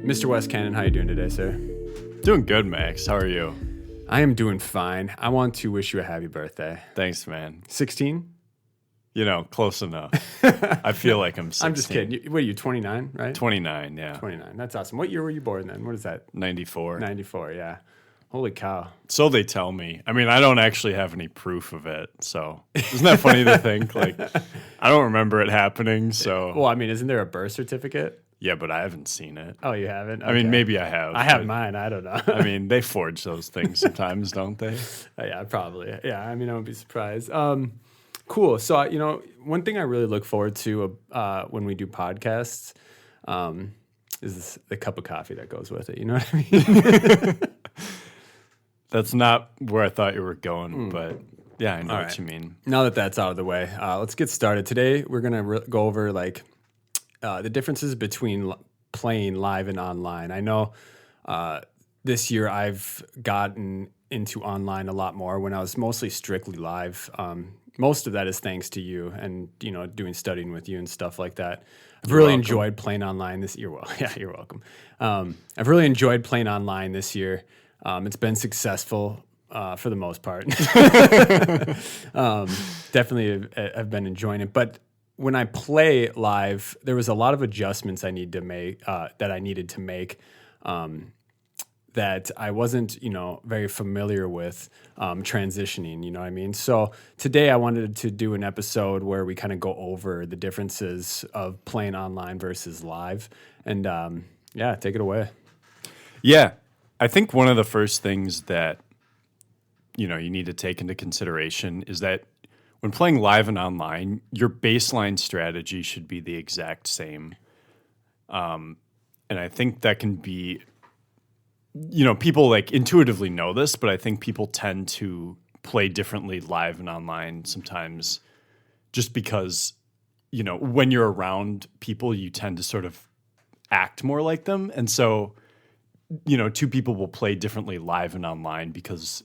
Mr. Wes Cannon, how you doing today, sir? Doing good, Max. How are you? I am doing fine. I want to wish you a happy birthday. Thanks, man. 16? Close enough. I feel like I'm 16. I'm just kidding. What are you, 29, right? 29, yeah. 29. That's awesome. What year were you born then? What is that? 94. 94, yeah. Holy cow. So they tell me. I mean, I don't actually have any proof of it. So isn't that funny to think? Like, I don't remember it happening. So Well, I mean, isn't there a birth certificate? yeah, but I haven't seen it. Oh, you haven't? I mean, Okay. maybe I have. I have but, mine. I don't know. I mean, they forge those things sometimes, don't they? Yeah, probably. Yeah, I mean, I would be surprised. Cool. So, one thing I really look forward to when we do podcasts is the cup of coffee that goes with it. You know what I mean? That's not where I thought you were going, but yeah, I know All what right. you mean. Now that that's out of the way, let's get started. Today, we're going to go over the differences between playing live and online. I know this year I've gotten into online a lot more when I was mostly strictly live. Most of that is thanks to you and, doing studying with you and stuff like that. I've really enjoyed playing online this year. Well, yeah, you're welcome. I've really enjoyed playing online this year. It's been successful for the most part. Definitely have been enjoying it. But when I play live, there was a lot of adjustments I need to make that I needed to make that I wasn't, very familiar with transitioning. You know what I mean? So today I wanted to do an episode where we kind of go over the differences of playing online versus live, and take it away. Yeah. I think one of the first things that, you need to take into consideration is that when playing live and online, your baseline strategy should be the exact same. And I think that can be, people like intuitively know this, but I think people tend to play differently live and online sometimes just because, when you're around people, you tend to sort of act more like them. And so, two people will play differently live and online because,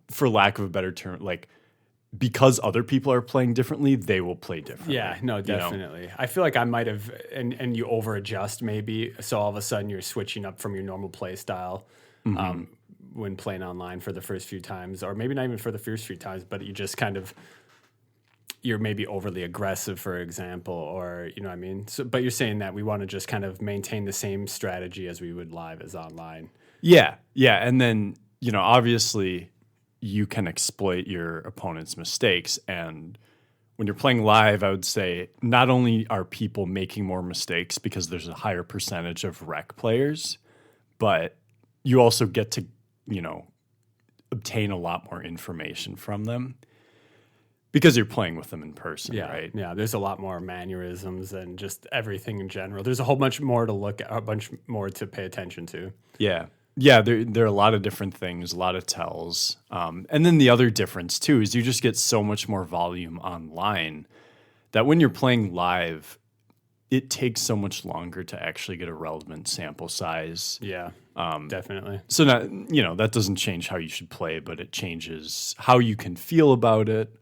for lack of a better term, like because other people are playing differently, they will play differently. Yeah, no, definitely. I feel like I might have, and you over adjust maybe. So all of a sudden you're switching up from your normal play style when playing online for the first few times, or maybe not even for the first few times, but you just kind of, you're maybe overly aggressive, for example, or, you know what I mean? So, but you're saying that we want to just kind of maintain the same strategy as we would live as online. Yeah. Yeah. And then, obviously you can exploit your opponent's mistakes. And when you're playing live, I would say not only are people making more mistakes because there's a higher percentage of rec players, but you also get to, obtain a lot more information from them because you're playing with them in person, right? Yeah, there's a lot more mannerisms and just everything in general. There's a whole bunch more to look at, a bunch more to pay attention to. Yeah. Yeah, there are a lot of different things, a lot of tells. And then the other difference, too, is you just get so much more volume online that when you're playing live, it takes so much longer to actually get a relevant sample size. Yeah, definitely. So, that doesn't change how you should play, but it changes how you can feel about it,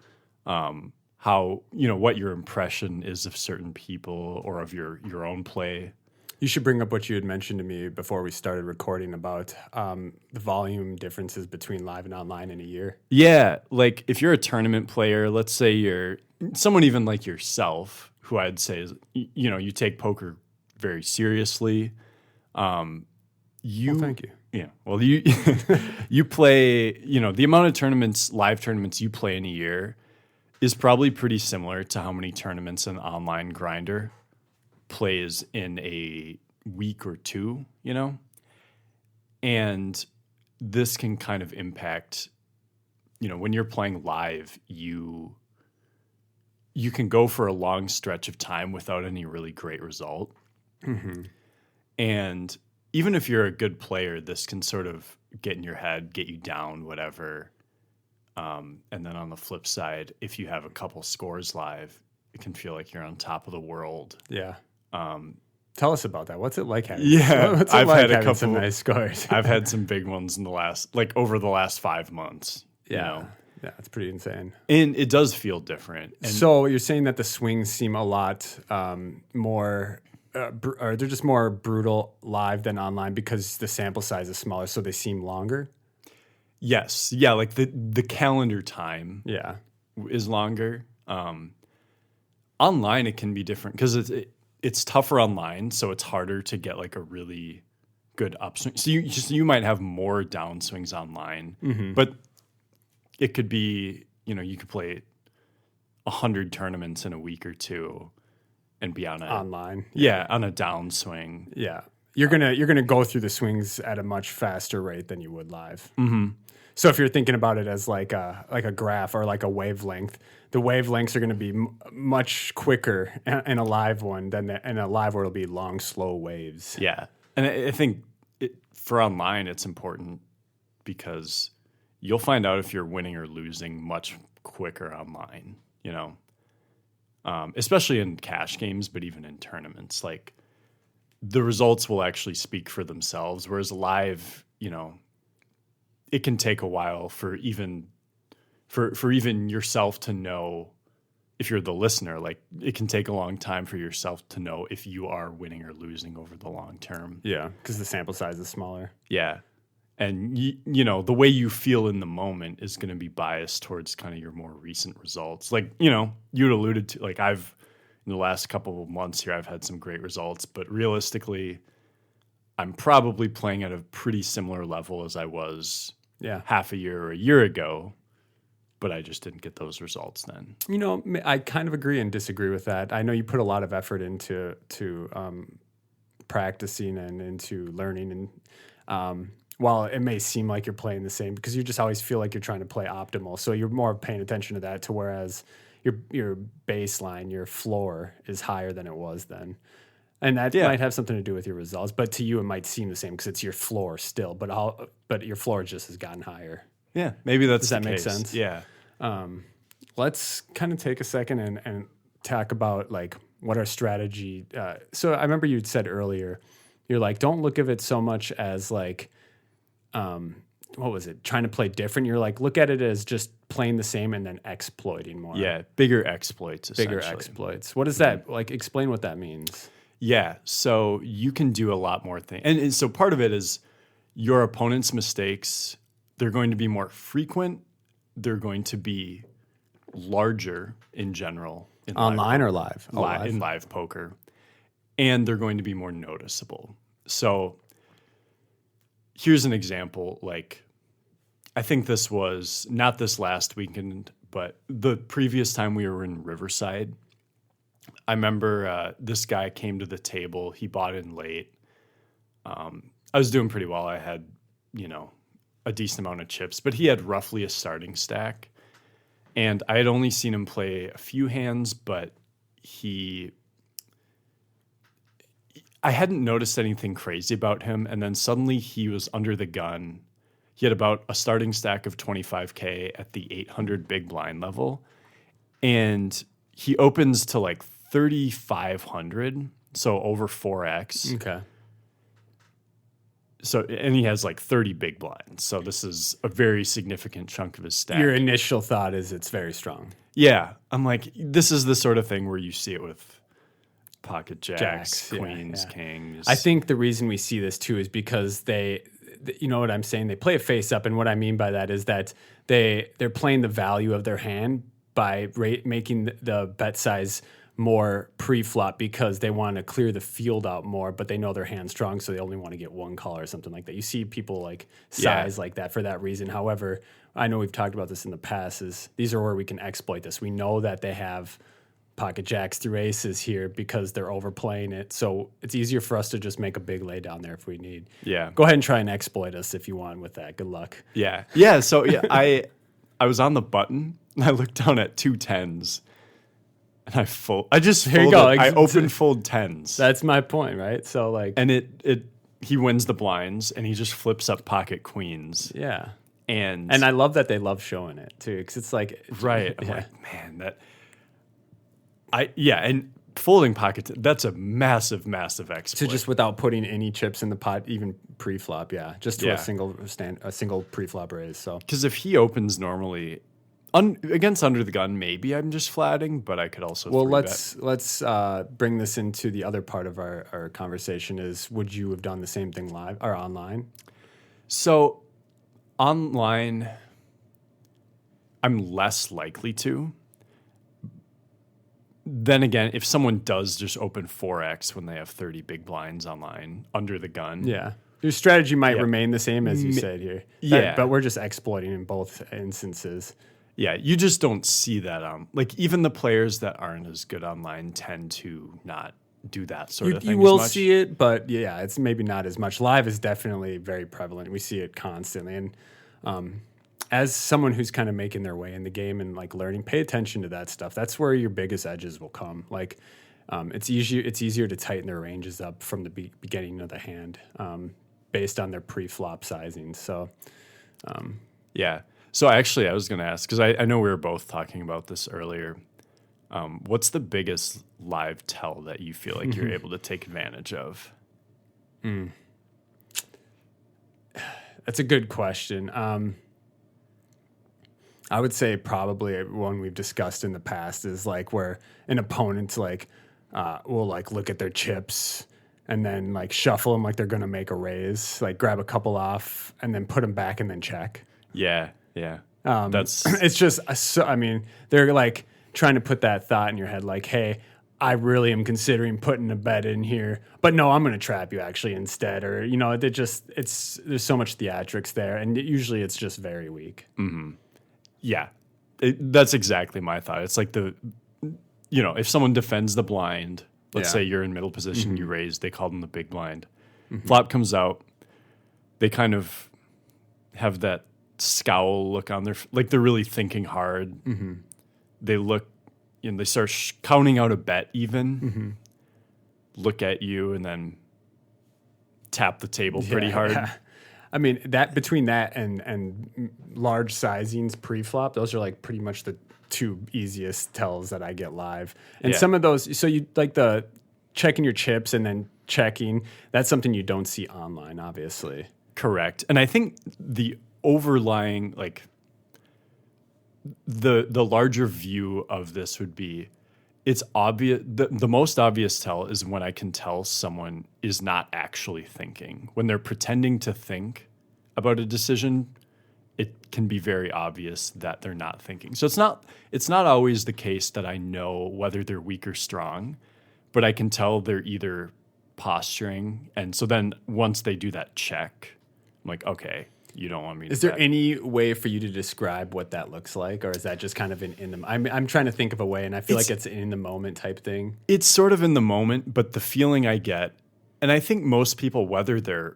how, what your impression is of certain people or of your own play. You should bring up what you had mentioned to me before we started recording about the volume differences between live and online in a year. Yeah, like if you're a tournament player, let's say you're someone even like yourself, who I'd say is, you take poker very seriously. Well, thank you. Yeah, well, you you play, the amount of tournaments, live tournaments you play in a year is probably pretty similar to how many tournaments an online grinder plays in a week or two, and this can kind of impact, when you're playing live, you can go for a long stretch of time without any really great result. Mm-hmm. And even if you're a good player, this can sort of get in your head, get you down, whatever. And then on the flip side, if you have a couple scores live, it can feel like you're on top of the world. Yeah. Tell us about that. What's it like having? Yeah, what's it I've like had a having couple some nice scores. I've had some big ones in over the last 5 months. Yeah, it's pretty insane. And it does feel different. And so you're saying that the swings seem a lot more or they're just more brutal live than online because the sample size is smaller, so they seem longer. Yes. Yeah, like the calendar time Yeah. is longer. Online it can be different because it's tougher online, so it's harder to get like a really good upswing. So you might have more downswings online, but it could be, you could play 100 tournaments in a week or two and be on Online. on a downswing. Yeah. You're gonna go through the swings at a much faster rate than you would live. So if you're thinking about it as like a graph or like a wavelength, the wavelengths are going to be much quicker in a live one than in a live where it'll be long, slow waves. Yeah. And I think for online, it's important because you'll find out if you're winning or losing much quicker online, especially in cash games, but even in tournaments. Like the results will actually speak for themselves, whereas live, it can take a while for even yourself to know if you're the listener. Like it can take a long time for yourself to know if you are winning or losing over the long term. Yeah, because the sample size is smaller. Yeah. And the way you feel in the moment is going to be biased towards kind of your more recent results. Like, you'd alluded to, like in the last couple of months here, I've had some great results, but realistically, I'm probably playing at a pretty similar level as I was half a year or a year ago, but I just didn't get those results then. I kind of agree and disagree with that. I know you put a lot of effort into practicing and into learning, and while it may seem like you're playing the same, because you just always feel like you're trying to play optimal, so you're more paying attention to that, to whereas your baseline, your floor is higher than it was then. And that might have something to do with your results, but to you it might seem the same because it's your floor still, but your floor just has gotten higher. Yeah, maybe Does that make sense? Yeah. Let's kind of take a second and talk about like what our strategy. So I remember you said earlier, you're like, don't look at it so much as like, what was it? Trying to play different. You're like, look at it as just playing the same and then exploiting more. Yeah, bigger exploits. Bigger exploits. What does that like? Explain what that means. Yeah, so you can do a lot more things. And so part of it is your opponent's mistakes, they're going to be more frequent. They're going to be larger in general. Online or live? In live poker. And they're going to be more noticeable. So here's an example. Like, I think this was not this last weekend, but the previous time we were in Riverside. I remember this guy came to the table. He bought in late. I was doing pretty well. I had, a decent amount of chips, but he had roughly a starting stack. And I had only seen him play a few hands, but I hadn't noticed anything crazy about him. And then suddenly he was under the gun. He had about a starting stack of 25K at the 800 big blind level. And he opens to like 3,500, so over 4x. Okay. So, and he has like 30 big blinds. So this is a very significant chunk of his stack. Your initial thought is it's very strong. Yeah. I'm like, this is the sort of thing where you see it with pocket jacks, queens, kings. I think the reason we see this too is because you know what I'm saying? They play a face up. And what I mean by that is that they're playing the value of their hand by making the bet size more pre-flop because they want to clear the field out more, but they know their hand's strong, so they only want to get one call or something like that. You see people like size like that for that reason. However, I know we've talked about this in the past, is these are where we can exploit this. We know that they have pocket jacks through aces here because they're overplaying it, so it's easier for us to just make a big lay down there if we need. Yeah. Go ahead and try and exploit us if you want with that. Good luck. Yeah. Yeah, so I was on the button, and I looked down at 2 10s. And I just folded. Here you go. I open fold 10s. That's my point, right? So like, and he wins the blinds, and he just flips up pocket queens. Yeah, and I love that they love showing it too, because it's like right. I'm like, man, and folding pocket. That's a massive exploit. So just without putting any chips in the pot, even pre-flop, just to a single pre-flop raise. So because if he opens normally, Against under the gun, maybe I'm just flatting, but I could also Well, three bet. let's bring this into the other part of our conversation. Is would you have done the same thing live or online? So online, I'm less likely to. Then again, if someone does just open 4x when they have 30 big blinds online under the gun, Yeah. Your strategy might Yeah. remain the same as you said here. Yeah. But we're just exploiting in both instances. yeah, you just don't see that on like even the players that aren't as good online tend to not do that sort of thing. You will as much. see it, but yeah, it's maybe not as much. Live is definitely very prevalent. We see it constantly. And as someone who's kind of making their way in the game and like learning, pay attention to that stuff. That's where your biggest edges will come. Like it's easier to tighten their ranges up from the beginning of the hand based on their pre-flop sizing. So Yeah. So actually, I was going to ask because I know we were both talking about this earlier. What's the biggest live tell that you feel like you're able to take advantage of? that's a good question. I would say probably one we've discussed in the past is like where an opponent's like will like look at their chips and then like shuffle them like they're gonna make a raise, like grab a couple off and then put them back and then check. Yeah. That's It's just I mean they're like trying to put that thought in your head like, hey, I really am considering putting a bet in here, but no, I'm going to trap you actually instead. Or, you know, there's so much theatrics there. And usually it's just very weak. yeah. That's exactly my thought. It's like if someone defends the blind, let's Yeah. say you're in middle position, you raise, they call them the big blind. Flop comes out, they kind of have that scowl look on their, like they're really thinking hard. They look, they start counting out a bet even, look at you, and then tap the table pretty hard. Yeah. I mean, that between that and large sizings pre-flop, those are like pretty much the two easiest tells that I get live. And Yeah. some of those, so you like the checking your chips and then checking, that's something you don't see online, obviously. Correct. And I think the overlying, like, the larger view of this would be it's obvious. The most obvious tell is when I can tell someone is not actually thinking. When they're pretending to think about a decision, it can be very obvious that they're not thinking. So it's not always the case that I know whether they're weak or strong, but I can tell they're either posturing. And so then once they do that check, I'm like, okay, you don't want me to Is there bet. any way for you to describe what that looks like, or is that just kind of in the? I'm trying to think of a way, and I feel like it's an in the moment type thing. It's sort of in the moment, but the feeling I get, and I think most people, whether they're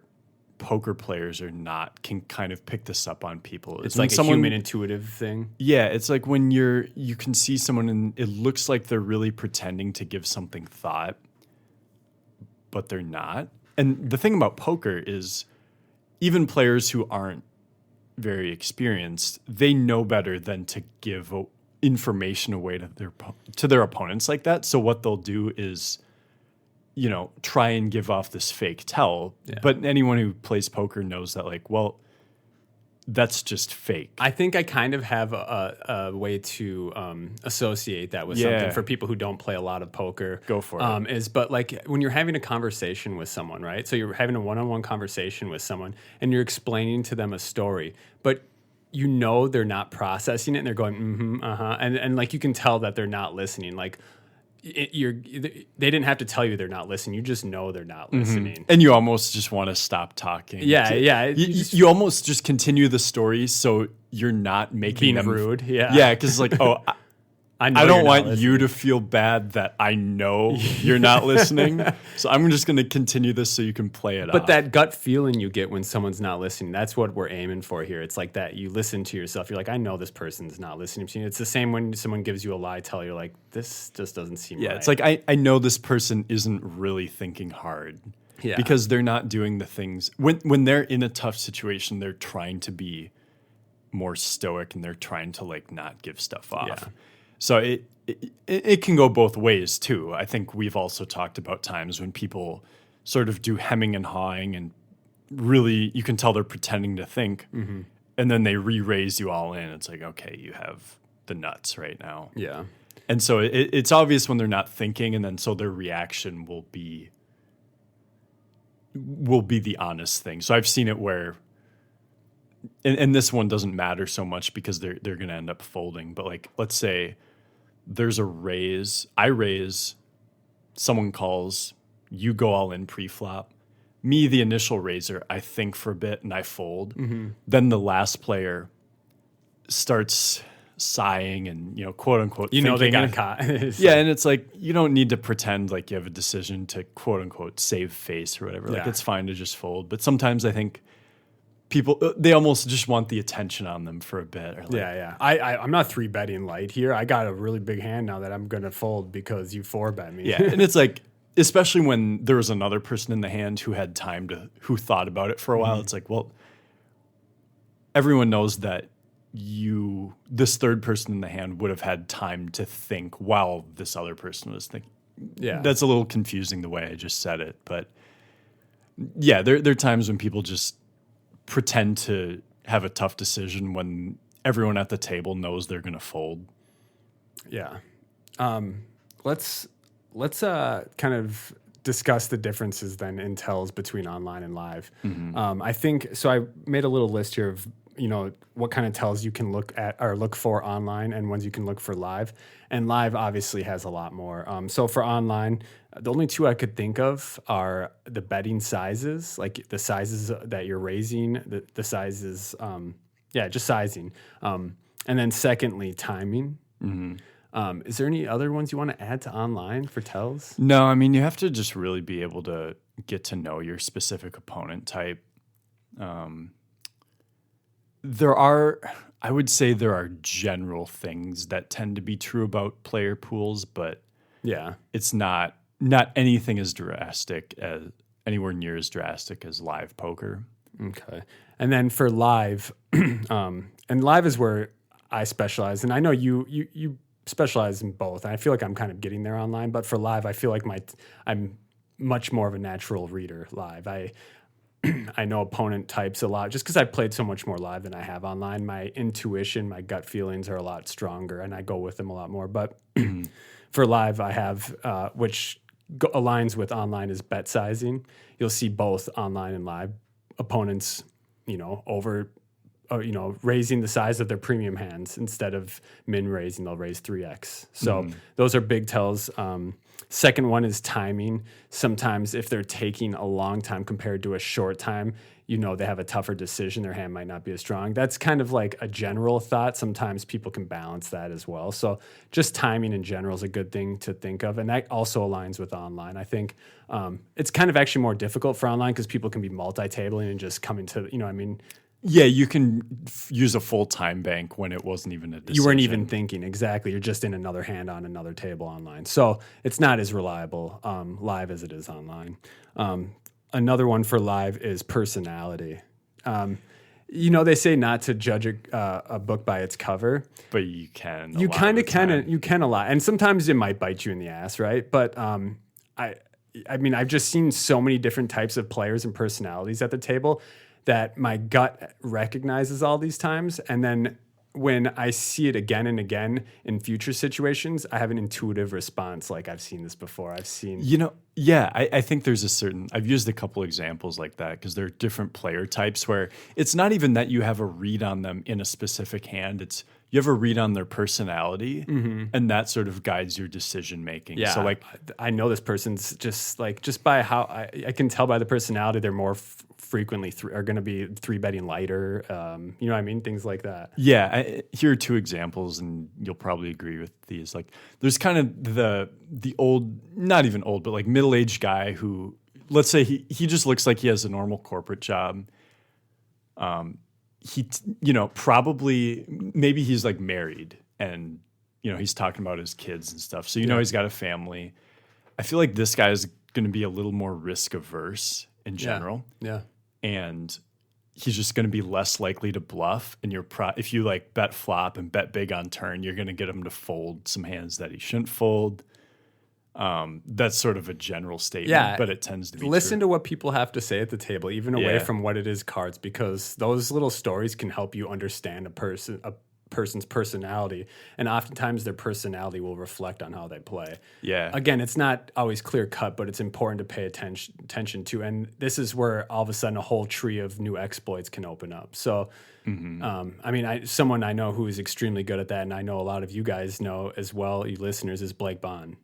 poker players or not, can kind of pick this up on people. It's like a human intuitive thing. Yeah, it's like when you can see someone and it looks like they're really pretending to give something thought, but they're not. And the thing about poker is even players who aren't very experienced, they know better than to give information away to their opponents like that. So what they'll do is, try and give off this fake tell. Yeah. But anyone who plays poker knows that, like, well, that's just fake. I think I kind of have a way to associate that with Yeah. something for people who don't play a lot of poker. Go for it. But like when you're having a conversation with someone, right? So you're having a one-on-one conversation with someone and you're explaining to them a story, but they're not processing it and they're going, and like you can tell that they're not listening. Like they didn't have to tell you they're not listening. You just know they're not listening. And you almost just want to stop talking. Yeah. You almost just continue the story so you're not making Being them rude. Yeah. Yeah, because like, I know don't you're want not you to feel bad that I know you're not listening. So I'm just going to continue this so you can play it off. But that gut feeling you get when someone's not listening, that's what we're aiming for here. It's like that you listen to yourself. You're like, I know this person's not listening to me. It's the same when someone gives you a lie tell. You're like, this just doesn't seem right. It's like, I know this person isn't really thinking hard. Yeah. Because they're not doing the things. When they're in a tough situation, they're trying to be more stoic and they're trying to like not give stuff off. Yeah. So it can go both ways too. I think we've also talked about times when people sort of do hemming and hawing and really you can tell they're pretending to think and then they re-raise you all in. It's like, okay, you have the nuts right now. Yeah. And so it's obvious when they're not thinking, and then so their reaction will be the honest thing. So I've seen it where, and this one doesn't matter so much because they're going to end up folding. But like, let's say there's a raise, I raise, someone calls, you go all in pre-flop. Me, the initial raiser, I think for a bit and I fold. Mm-hmm. Then the last player starts sighing and, quote unquote, they thinking, got caught. Yeah, and it's like, you don't need to pretend like you have a decision to, quote unquote, save face or whatever. Like, it's fine to just fold. But sometimes I think people, they almost just want the attention on them for a bit. Or like, Yeah. I'm not 3-betting light here. I got a really big hand now that I'm going to fold because you 4-bet me. Yeah, and it's like, especially when there was another person in the hand who had time who thought about it for a while. It's like, well, everyone knows that this third person in the hand would have had time to think while this other person was thinking. Yeah. That's a little confusing the way I just said it. But yeah, there are times when people just pretend to have a tough decision when everyone at the table knows they're going to fold. Yeah. Let's kind of discuss the differences then in tells between online and live. Mm-hmm. I think so. I made a little list here of what kind of tells you can look at or look for online and ones you can look for live. And live obviously has a lot more. So for online, the only two I could think of are the betting sizes, like the sizes that you're raising, the sizes, just sizing. And then secondly, timing. Mm-hmm. Is there any other ones you want to add to online for tells? No, I mean, you have to just really be able to get to know your specific opponent type. I would say there are general things that tend to be true about player pools, but yeah, it's not anything as drastic as anywhere near as drastic as live poker. Okay. And then for live, and live is where I specialize, and I know you specialize in both. And I feel like I'm kind of getting there online, but for live, I feel like I'm much more of a natural reader live. I know opponent types a lot just because I've played so much more live than I have online. My intuition, my gut feelings are a lot stronger, and I go with them a lot more. But for live, I have which aligns with online is bet sizing. You'll see both online and live opponents, raising the size of their premium hands instead of min raising, they'll raise 3x. So those are big tells. Second one is timing. Sometimes if they're taking a long time compared to a short time, they have a tougher decision. Their hand might not be as strong. That's kind of like a general thought. Sometimes people can balance that as well. So just timing in general is a good thing to think of. And that also aligns with online. I think it's kind of actually more difficult for online because people can be multi-tabling and just coming to, Yeah, you can use a full time bank when it wasn't even a decision. You weren't even thinking, exactly. You're just in another hand on another table online. So it's not as reliable live as it is online. Another one for live is personality. They say not to judge a book by its cover. But you can. You kind of can. You can a lot. And sometimes it might bite you in the ass, right? But I've just seen so many different types of players and personalities at the table that my gut recognizes all these times. And then when I see it again and again in future situations, I have an intuitive response. Like, I've seen this before. I think there's I've used a couple examples like that because there are different player types where it's not even that you have a read on them in a specific hand. It's you have a read on their personality, and that sort of guides your decision making. Yeah, so I know this person's just by how I can tell by the personality, they're more frequently are going to be 3-betting lighter. You know what I mean? Things like that. Yeah, here are two examples, and you'll probably agree with these. Like, there's kind of the old, not even old, but like middle-aged guy who, let's say he just looks like he has a normal corporate job. He probably maybe he's like married and he's talking about his kids and stuff. So he's got a family. I feel like this guy is going to be a little more risk averse in general. Yeah. And he's just going to be less likely to bluff. And if you like bet flop and bet big on turn, you're going to get him to fold some hands that he shouldn't fold. That's sort of a general statement, but it tends to be listen true. to what people have to say at the table, even away from what it is cards, because those little stories can help you understand a person's personality, and oftentimes their personality will reflect on how they play. Yeah. Again, it's not always clear cut, but it's important to pay attention to. And this is where all of a sudden a whole tree of new exploits can open up. So, I mean, someone I know who is extremely good at that, and I know a lot of you guys know as well, you listeners, is Blake Bond.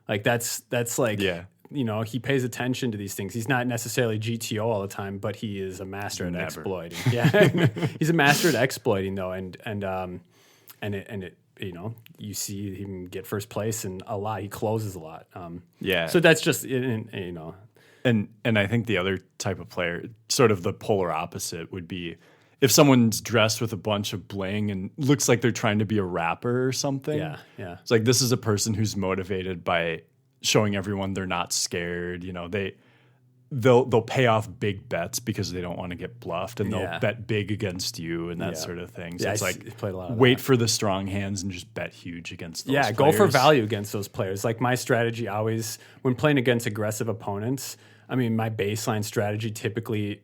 Like that's like, Yeah. you know, he pays attention to these things. He's not necessarily GTO all the time, but he is a master at Never. exploiting. Yeah, he's a master at exploiting though, and it you know, you see him get first place and a lot. He closes a lot. Yeah. So that's just you know. And I think the other type of player, sort of the polar opposite, would be if someone's dressed with a bunch of bling and looks like they're trying to be a rapper or something. Yeah, yeah. It's like this is a person who's motivated by showing everyone they're not scared. You know, they'll pay off big bets because they don't want to get bluffed, and they'll bet big against you and that sort of thing. So Yeah, it's I like played a lot of wait that. for the strong hands and just bet huge against those players. Go for value against those players. Like my strategy always, when playing against aggressive opponents, I mean, my baseline strategy typically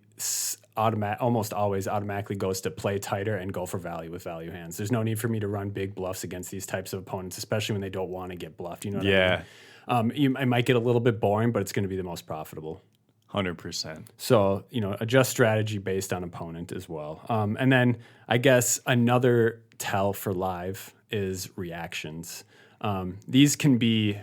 almost always automatically goes to play tighter and go for value with value hands. There's no need for me to run big bluffs against these types of opponents, especially when they don't want to get bluffed. You know what I mean? I might get a little bit boring, but it's going to be the most profitable. 100%. So, you know, adjust strategy based on opponent as well. And then I guess another tell for live is reactions. These can be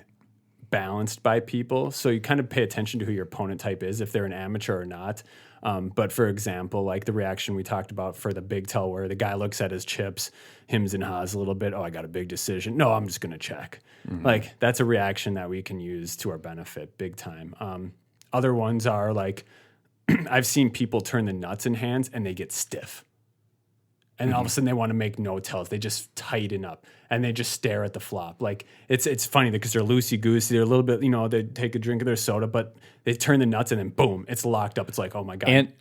balanced by people. So you kind of pay attention to who your opponent type is, if they're an amateur or not. But for example, like the reaction we talked about for the big tell where the guy looks at his chips, hims and haws a little bit. Oh, I got a big decision. No, I'm just going to check. Like that's a reaction that we can use to our benefit big time. Other ones are like, I've seen people turn the nuts in hands and they get stiff. And all of a sudden they want to make no tells. They just tighten up and they just stare at the flop. Like it's funny because they're loosey-goosey. They're a little bit, you know, they take a drink of their soda, but they turn the nuts and then boom, it's locked up. It's like, oh my God.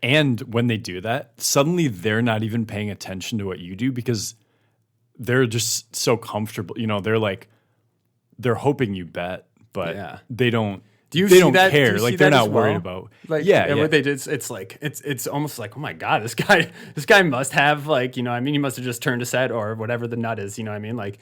And when they do that, suddenly they're not even paying attention to what you do because they're just so comfortable. You know, they're hoping you bet, but they don't. They don't care. Like they're not worried about. Like what they did. It's like it's almost like, oh my God, this guy must have, like, you know, I mean, he must have just turned a set or whatever the nut is. You know what I mean? Like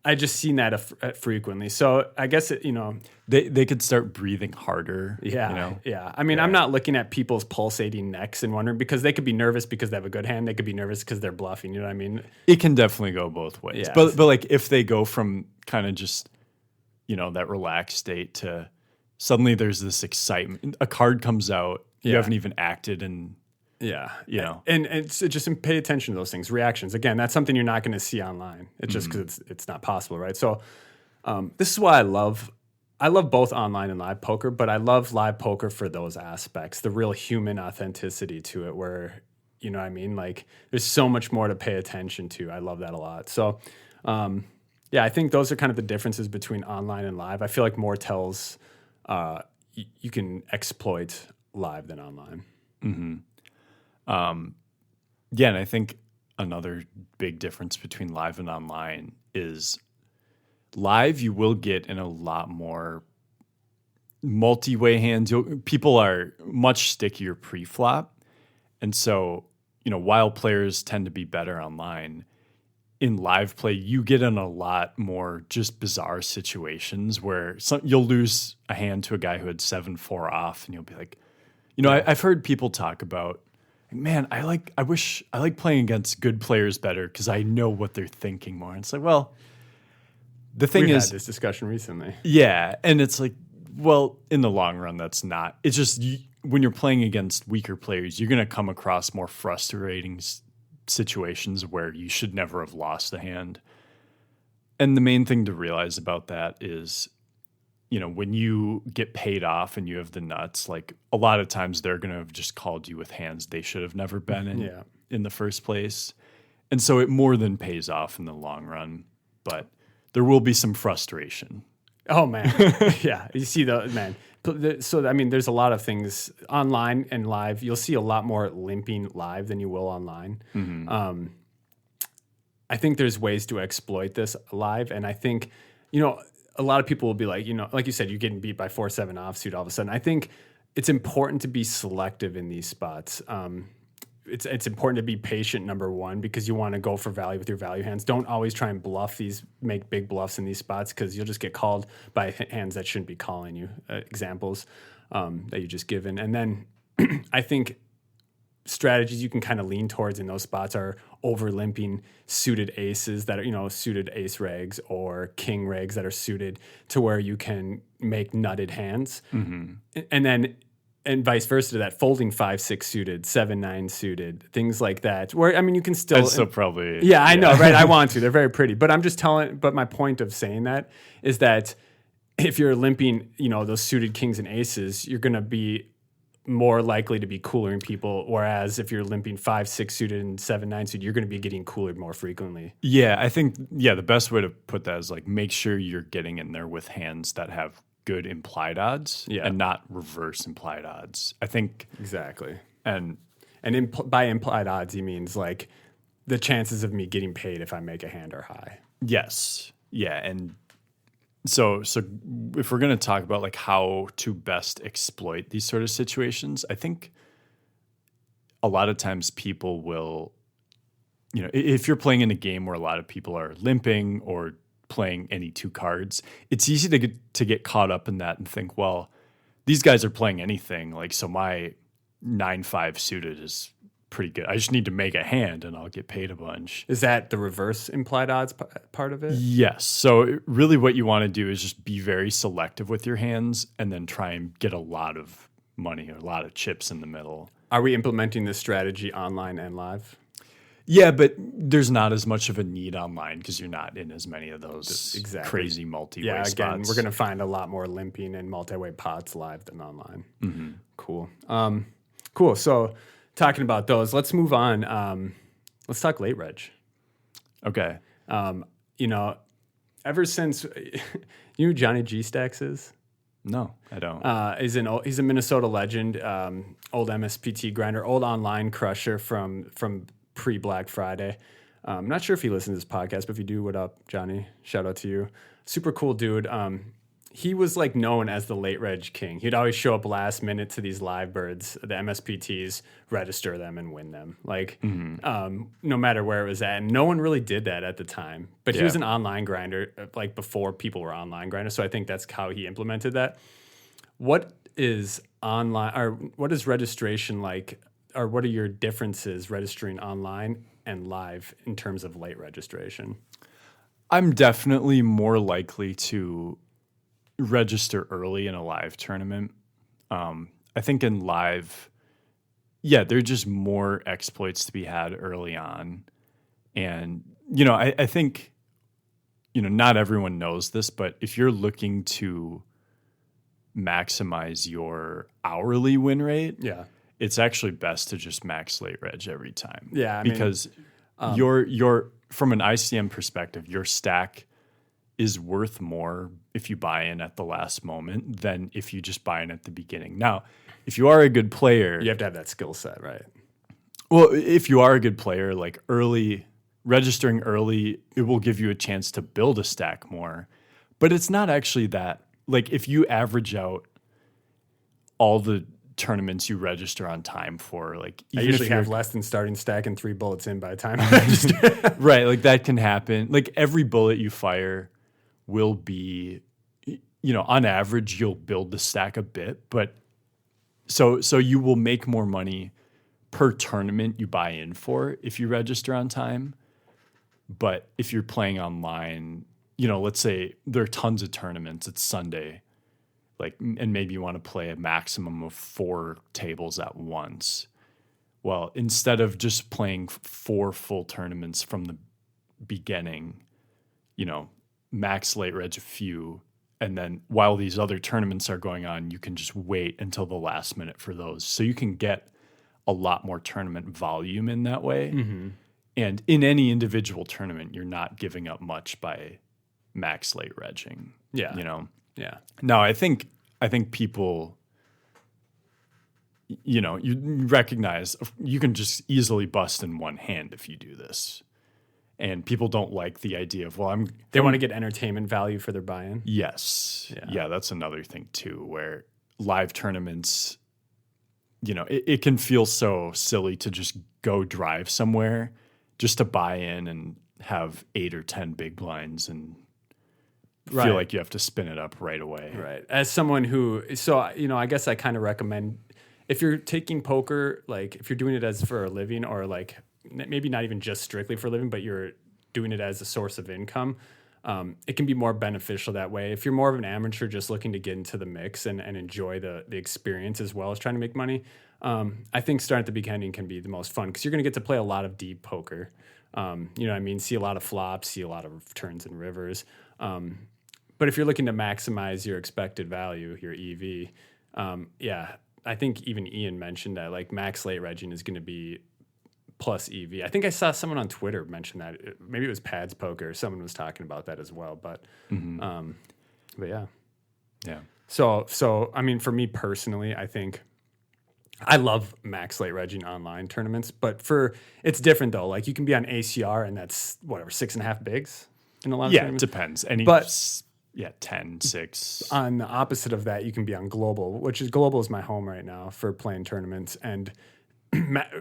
I just seen that frequently. So I guess you know they could start breathing harder. Yeah, you know? yeah. I mean, I'm not looking at people's pulsating necks and wondering because they could be nervous because they have a good hand. They could be nervous because they're bluffing. You know what I mean? It can definitely go both ways. Yeah. But like if they go from kind of just, you know, that relaxed state to suddenly there's this excitement. A card comes out, you haven't even acted, and you know, and it's just pay attention to those things. Reactions, again, that's something you're not going to see online. It's just because it's not possible, right? So this is why I love both online and live poker, but I love live poker for those aspects, the real human authenticity to it, where, you know what I mean, like there's so much more to pay attention to. I love that a lot. So yeah, I think those are kind of the differences between online and live. I feel like more tells. You can exploit live than online. Yeah, and I think another big difference between live and online is live you will get in a lot more multi-way hands. People are much stickier pre-flop. And so, you know, while players tend to be better online, in live play, you get in a lot more just bizarre situations where you'll lose a hand to a guy who had 7-4 off, and you'll be like, you know, I've heard people talk about, man, I like playing against good players better because I know what they're thinking more. And it's like, well, the thing We've is, had this discussion recently. yeah, and it's like, well, in the long run, that's not. It's just when you're playing against weaker players, you're going to come across more frustrating situations where you should never have lost the hand. And the main thing to realize about that is, you know, when you get paid off and you have the nuts, like a lot of times they're going to have just called you with hands they should have never been in the first place. And so it more than pays off in the long run, but there will be some frustration. Oh man. Yeah. You see so, I mean, there's a lot of things online and live. You'll see a lot more limping live than you will online. I think there's ways to exploit this live. And I think, you know, a lot of people will be like, you know, like you said, you're getting beat by 4-7 offsuit all of a sudden. I think it's important to be selective in these spots. it's important to be patient, number one, because you want to go for value with your value hands. Don't always try and make big bluffs in these spots, because you'll just get called by hands that shouldn't be calling you. Examples that you just given. And then I think strategies you can kind of lean towards in those spots are over limping suited aces that are, suited ace regs or king regs that are suited to where you can make nutted hands. And then, and vice versa to that, folding 5-6 suited, 7-9 suited, things like that. Where, I mean, you can still. That's still probably. Yeah, I know, right? I want to. They're very pretty. But I'm just but my point of saying that is that if you're limping, those suited kings and aces, you're going to be more likely to be coolering people. Whereas if you're limping 5-6 suited and 7-9 suited, you're going to be getting coolered more frequently. Yeah, I think, the best way to put that is like make sure you're getting in there with hands that have good implied odds and not reverse implied odds. I think. Exactly. And by implied odds, he means like the chances of me getting paid if I make a hand are high. Yes. Yeah. And so if we're going to talk about like how to best exploit these sort of situations, I think a lot of times people will, if you're playing in a game where a lot of people are limping or playing any two cards, it's easy to get caught up in that and think, well, these guys are playing anything. Like, so my 9-5 suited is pretty good. I just need to make a hand and I'll get paid a bunch. Is that the reverse implied odds part of it? Yes. So really what you want to do is just be very selective with your hands and then try and get a lot of money or a lot of chips in the middle. Are we implementing this strategy online and live? Yeah, but there's not as much of a need online because you're not in as many of those crazy multi-way spots. Again, we're going to find a lot more limping and multi-way pots live than online. Cool. Cool. So talking about those, let's move on. Let's talk late reg. Okay. Ever since you know who Johnny G Stacks is? No, I don't. He's a Minnesota legend, old MSPT grinder, old online crusher from pre-Black Friday. I'm not sure if he listens to this podcast, but if you do, what up, Johnny? Shout out to you. Super cool dude. He was like known as the late reg king. He'd always show up last minute to these live birds, the MSPTs, register them and win them. Like, no matter where it was at. And no one really did that at the time. But he was an online grinder, like before people were online grinders. So I think that's how he implemented that. What is online, or what is registration like, or what are your differences registering online and live in terms of late registration? I'm definitely more likely to register early in a live tournament. I think in live, there are just more exploits to be had early on. And, I think, not everyone knows this, but if you're looking to maximize your hourly win rate, it's actually best to just max late reg every time. Yeah, because your from an ICM perspective, your stack is worth more if you buy in at the last moment than if you just buy in at the beginning. Now, if you are a good player, you have to have that skill set, right? Well, if you are a good player, like registering early, it will give you a chance to build a stack more. But it's not actually that. Like, if you average out all the tournaments you register on time for, like, I usually have less than starting stack and 3 bullets in by the time I register. Right, like that can happen. Like, every bullet you fire will be, on average, you'll build the stack a bit, but so you will make more money per tournament you buy in for if you register on time. But if you're playing online, let's say there are tons of tournaments, it's Sunday, and maybe you want to play a maximum of 4 tables at once. Well, instead of just playing 4 full tournaments from the beginning, max late reg a few, and then while these other tournaments are going on, you can just wait until the last minute for those. So you can get a lot more tournament volume in that way. Mm-hmm. And in any individual tournament, you're not giving up much by max late regging. Yeah. Yeah. Now, I think people, you recognize you can just easily bust in one hand if you do this. And people don't like the idea of, they want to get entertainment value for their buy-in. Yes. Yeah, that's another thing too, where live tournaments, it can feel so silly to just go drive somewhere just to buy in and have 8 or 10 big blinds and feel like you have to spin it up right away. Right. As someone I guess I kind of recommend if you're taking poker, like if you're doing it as for a living or like maybe not even just strictly for a living, but you're doing it as a source of income, it can be more beneficial that way. If you're more of an amateur just looking to get into the mix and enjoy the experience as well as trying to make money, I think starting at the beginning can be the most fun because you're going to get to play a lot of deep poker. You know what I mean? See a lot of flops, see a lot of turns and rivers. But if you're looking to maximize your expected value, your EV, I think even Ian mentioned that like max late regging is going to be plus EV. I think I saw someone on Twitter mention that. Maybe it was Pads Poker. Someone was talking about that as well. But yeah. So I mean, for me personally, I think I love max late regging online tournaments. But it's different though. Like you can be on ACR and that's whatever 6.5 bigs in a lot of tournaments. It depends. 10, 6. On the opposite of that, you can be on Global, Global is my home right now for playing tournaments. And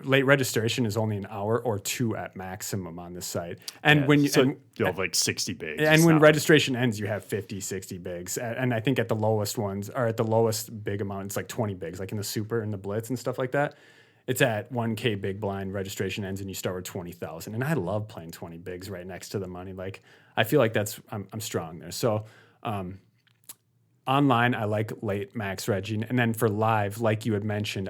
late registration is only an hour or 2 at maximum on this site. And you'll have like 60 bigs. And when registration ends, you have 50, 60 bigs. And I think at the lowest ones, or at the lowest big amount, it's like 20 bigs, like in the Super and the Blitz and stuff like that. It's at 1K big blind, registration ends, and you start with 20,000. And I love playing 20 bigs right next to the money. Like I feel like I'm strong there. So online, I like late max regging. And then for live, like you had mentioned,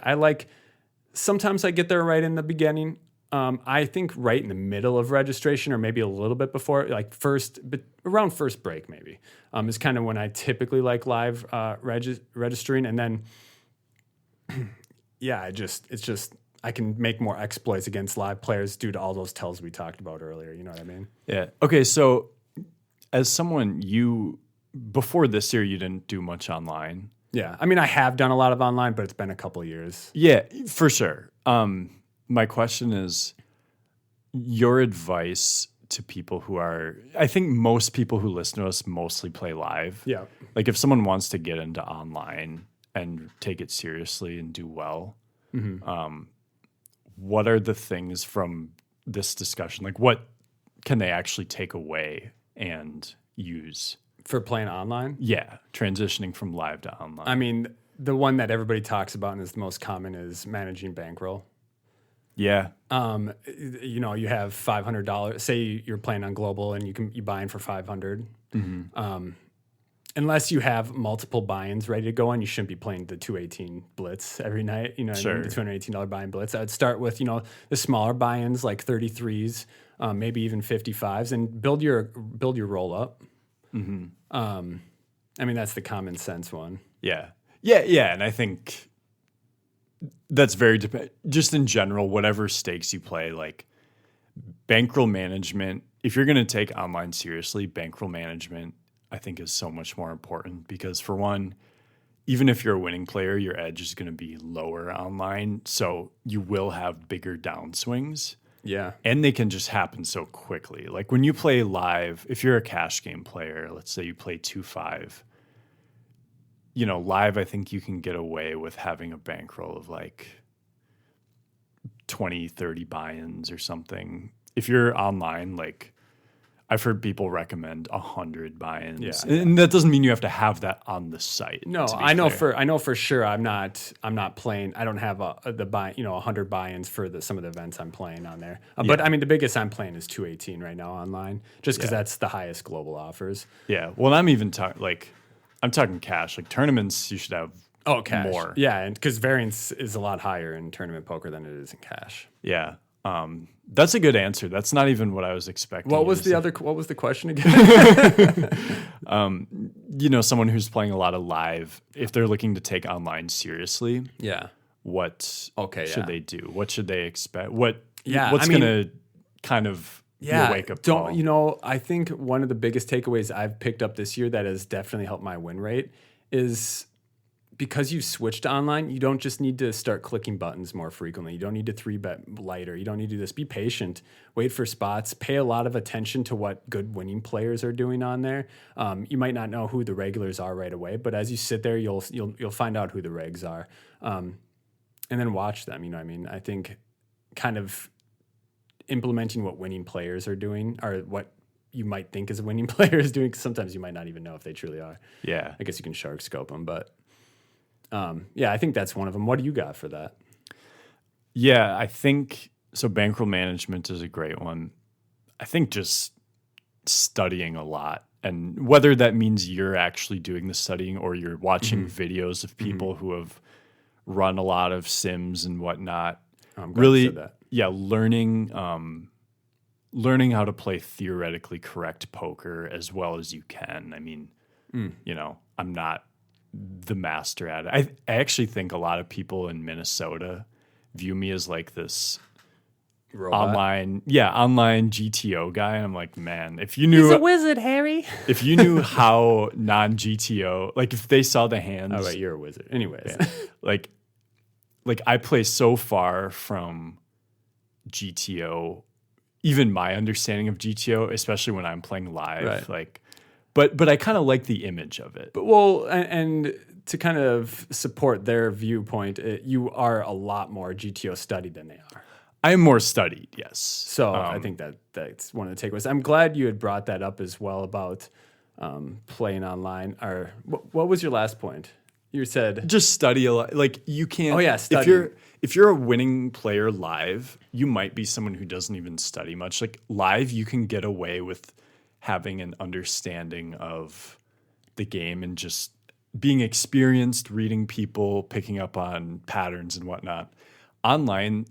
sometimes I get there right in the beginning. I think right in the middle of registration or maybe a little bit before, like around first break maybe, is kind of when I typically like live registering. And then, I can make more exploits against live players due to all those tells we talked about earlier. You know what I mean? Yeah. Okay. So as someone, before this year, you didn't do much online. Yeah. I mean, I have done a lot of online, but it's been a couple of years. Yeah, for sure. My question is your advice to people I think most people who listen to us mostly play live. Yeah. Like if someone wants to get into online and take it seriously and do well, what are the things from this discussion? Like what can they actually take away and use? For playing online? Yeah, transitioning from live to online. I mean, the one that everybody talks about and is the most common is managing bankroll. Yeah. You have $500. Say you're playing on Global and you buy in for $500. Unless you have multiple buy-ins ready to go on, you shouldn't be playing the 218 blitz every night. You know, what I mean? The $218 buy-in blitz. I'd start with the smaller buy-ins like 33s, maybe even 55s, and build your roll up. I mean, that's the common sense one. Yeah. And I think that's very just in general, whatever stakes you play, like bankroll management. If you're going to take online seriously, bankroll management, I think is so much more important because for one, even if you're a winning player, your edge is going to be lower online. So you will have bigger downswings. Yeah. And they can just happen so quickly. Like when you play live, if you're a cash game player, let's say you play 2-5, live, I think you can get away with having a bankroll of like 20, 30 buy-ins or something. If you're online, like I've heard people recommend 100 buy-ins. Yeah. And that doesn't mean you have to have that on the site. No, I know for sure I'm not playing. I don't have 100 buy-ins for some of the events I'm playing on there. But I mean the biggest I'm playing is 218 right now online just cuz that's the highest Global offers. Yeah. Well, I'm talking cash. Like tournaments you should have cash. More. Yeah, and cuz variance is a lot higher in tournament poker than it is in cash. Yeah. That's a good answer. That's not even what I was expecting. What was the question again? Someone who's playing a lot of live, if they're looking to take online seriously, what should they do? What should they expect? What's going to kind of be a wake-up call? I think one of the biggest takeaways I've picked up this year that has definitely helped my win rate is because you've switched to online, you don't just need to start clicking buttons more frequently. You don't need to 3-bet lighter. You don't need to do this. Be patient. Wait for spots. Pay a lot of attention to what good winning players are doing on there. You might not know who the regulars are right away, but as you sit there, you'll find out who the regs are. and then watch them. You know what I mean? I think kind of implementing what winning players are doing, or what you might think is a winning player is doing, 'cause sometimes you might not even know if they truly are. Yeah. I guess you can shark scope them, but yeah, I think that's one of them. What do you got for that? Yeah, I think so. Bankroll management is a great one. I think just studying a lot, and whether that means you're actually doing the studying or you're watching videos of people who have run a lot of sims and whatnot. I'm glad you said that. Yeah, learning how to play theoretically correct poker as well as you can. I mean, I'm not the master at it. I actually think a lot of people in Minnesota view me as like this Robot. online GTO guy. I'm like, man, if you knew He's a wizard, Harry. if you knew how non-GTO, like if they saw the hands, Oh, right, you're a wizard. Anyways, like I play so far from GTO, even my understanding of GTO, especially when I'm playing live, Right. like, but I kind of like the image of it. but well, and to kind of support their viewpoint, you are a lot more GTO studied than they are. I'm more studied, yes. So I think that's one of the takeaways. I'm glad you had brought that up as well about playing online. Or what was your last point? You said Just study a lot. Like you can't. Oh, yeah, If studying. you're a winning player live, you might be someone who doesn't even study much. Like live, you can get away with having an understanding of the game and just being experienced, reading people, picking up on patterns and whatnot. Online,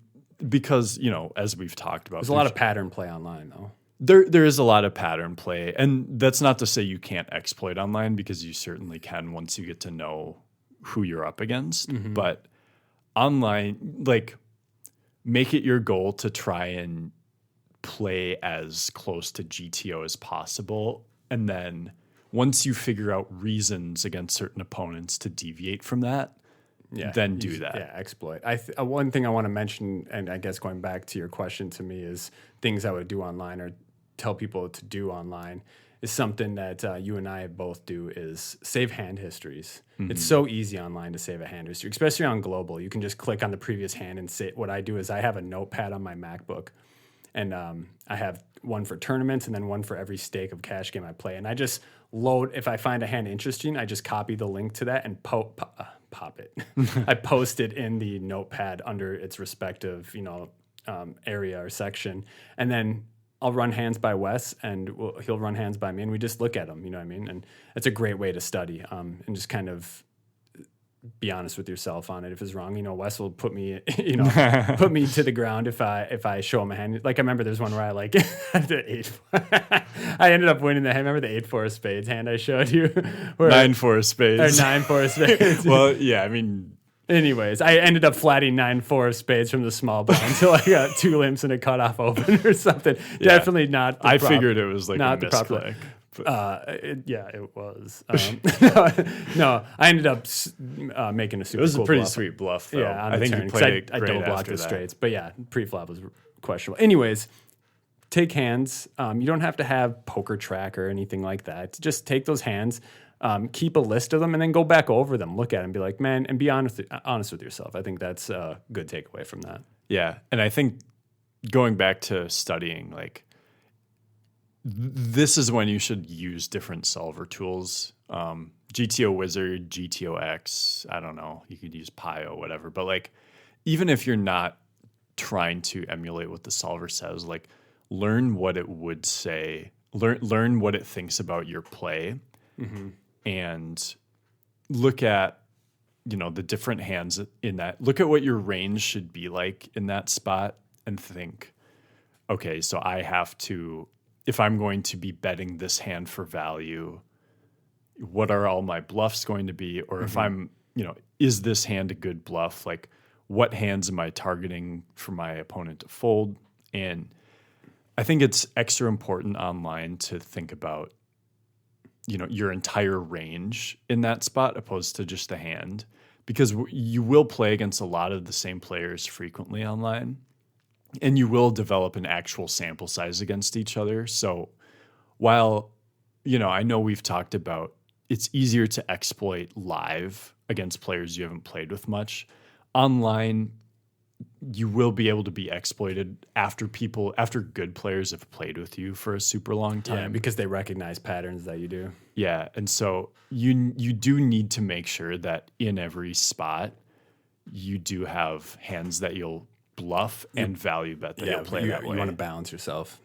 because as we've talked about, there's a lot of pattern play online, though. there is a lot of pattern play, and that's not to say you can't exploit online, because you certainly can once you get to know who you're up against. But online, like, make it your goal to try and play as close to GTO as possible, and then once you figure out reasons against certain opponents to deviate from that, then do that. Yeah, exploit. One thing I want to mention, and I guess going back to your question to me, is things I would do online or tell people to do online is something that you and I both do, is save hand histories. It's so easy online to save a hand history, especially on global. You can just click on the previous hand and say, what I do is I have a notepad on my MacBook, and I have one for tournaments and then one for every stake of cash game I play. And I just load, if I find a hand interesting, I just copy the link to that and pop it. I post it in the notepad under its respective, area or section. And then I'll run hands by Wes, and he'll run hands by me, and we just look at them, you know what I mean? And it's a great way to study, and just kind of be honest with yourself on it. If it's wrong, Wes will put me, put me to the ground if I show him a hand. Like I remember there's one where I I ended up winning the hand. Remember the 8-4 of spades hand I showed you? 9-4 of spades. Or 9-4 of spades. Well, yeah, I mean, anyways, I ended up flatting 9-4 of spades from the small blind until I got two limps and a cutoff open or something. Yeah. Definitely not. Figured it was like not a the proper. misclick. It was. No, I ended up making a super. It was cool a pretty bluff. sweet bluff, though. Yeah, on I the think turn, you 'cause played it I great double blocked after the that. straights, but yeah, pre-flop was questionable. Anyways, take hands. You don't have to have poker track or anything like that. Just take those hands, keep a list of them, and then go back over them, look at them, be like, man, and be honest with yourself. I think that's a good takeaway from that. Yeah, and I think going back to studying, like, this is when you should use different solver tools. GTO Wizard, GTO X, I don't know, you could use Pio, whatever. But like, even if you're not trying to emulate what the solver says, like, learn what it would say, learn what it thinks about your play, and look at, the different hands in that. Look at what your range should be like in that spot and think, okay, so I have to, if I'm going to be betting this hand for value, what are all my bluffs going to be? Or if I'm, is this hand a good bluff? Like, what hands am I targeting for my opponent to fold? And I think it's extra important online to think about, your entire range in that spot opposed to just the hand, because you will play against a lot of the same players frequently online, and you will develop an actual sample size against each other. So while, I know we've talked about it's easier to exploit live against players you haven't played with much, online, you will be able to be exploited after good players have played with you for a super long time. Yeah, because they recognize patterns that you do. Yeah, and so you do need to make sure that in every spot you do have hands that you'll bluff and value bet that you'll play that way. You want to balance yourself.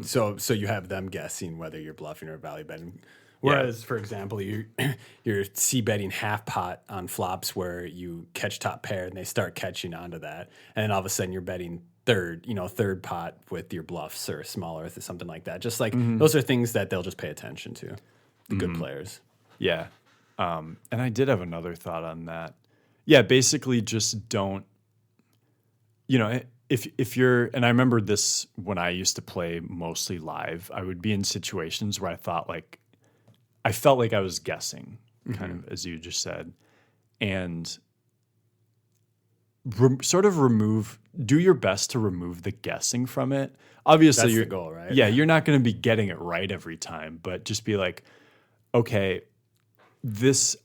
So you have them guessing whether you're bluffing or value betting. Whereas, for example, you're c-betting half pot on flops where you catch top pair and they start catching onto that. And then all of a sudden you're betting third pot with your bluffs or smaller or something like that. Just like those are things that they'll just pay attention to, the good players. Yeah. And I did have another thought on that. Yeah, basically just don't, if you're, and I remember this when I used to play mostly live, I would be in situations where I felt like I was guessing, kind of as you just said, and do your best to remove the guessing from it. Obviously, that's the goal, right? Yeah, you're not going to be getting it right every time, but just be like, okay, this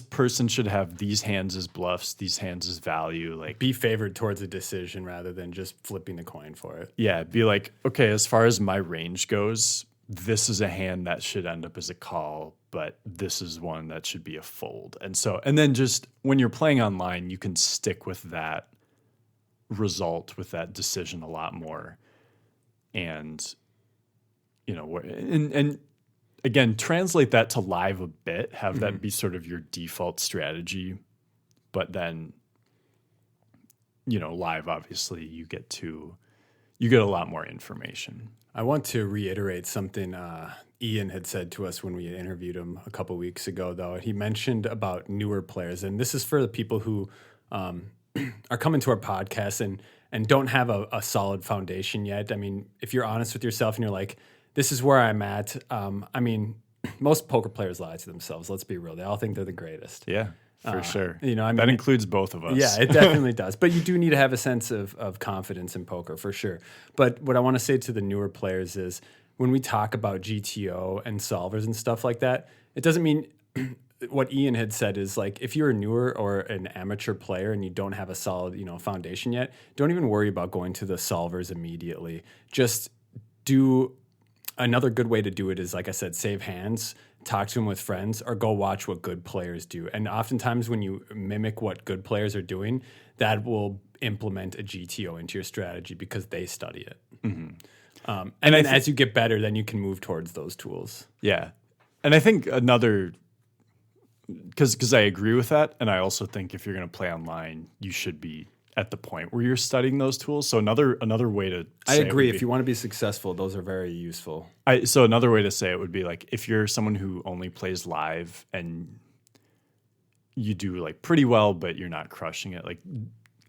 person should have these hands as bluffs, these hands as value. Like, be favored towards a decision rather than just flipping the coin for it. Yeah, be like, okay, as far as my range goes, this is a hand that should end up as a call, but this is one that should be a fold. And then just when you're playing online, you can stick with that result, with that decision a lot more. And, and again, translate that to live a bit, have that be sort of your default strategy. But then, live, obviously, you get a lot more information. I want to reiterate something Ian had said to us when we interviewed him a couple weeks ago, though. He mentioned about newer players, and this is for the people who are coming to our podcast and don't have a solid foundation yet. I mean, if you're honest with yourself and you're like, this is where I'm at, most poker players lie to themselves. Let's be real. They all think they're the greatest. Yeah. For sure. That includes both of us. Yeah, it definitely does. But you do need to have a sense of confidence in poker, for sure. But what I want to say to the newer players is when we talk about GTO and solvers and stuff like that, it doesn't mean what Ian had said is like, if you're a newer or an amateur player and you don't have a solid, foundation yet, don't even worry about going to the solvers immediately. Just another good way to do it is, like I said, save hands, talk to them with friends, or go watch what good players do. And oftentimes when you mimic what good players are doing, that will implement a GTO into your strategy because they study it. And then as you get better, then you can move towards those tools. Yeah. And I think because I agree with that, and I also think if you're going to play online, you should be at the point where you're studying those tools. So another way to I agree. If you want to be successful, those are very useful. So another way to say it would be like, if you're someone who only plays live and you do like pretty well, but you're not crushing it, like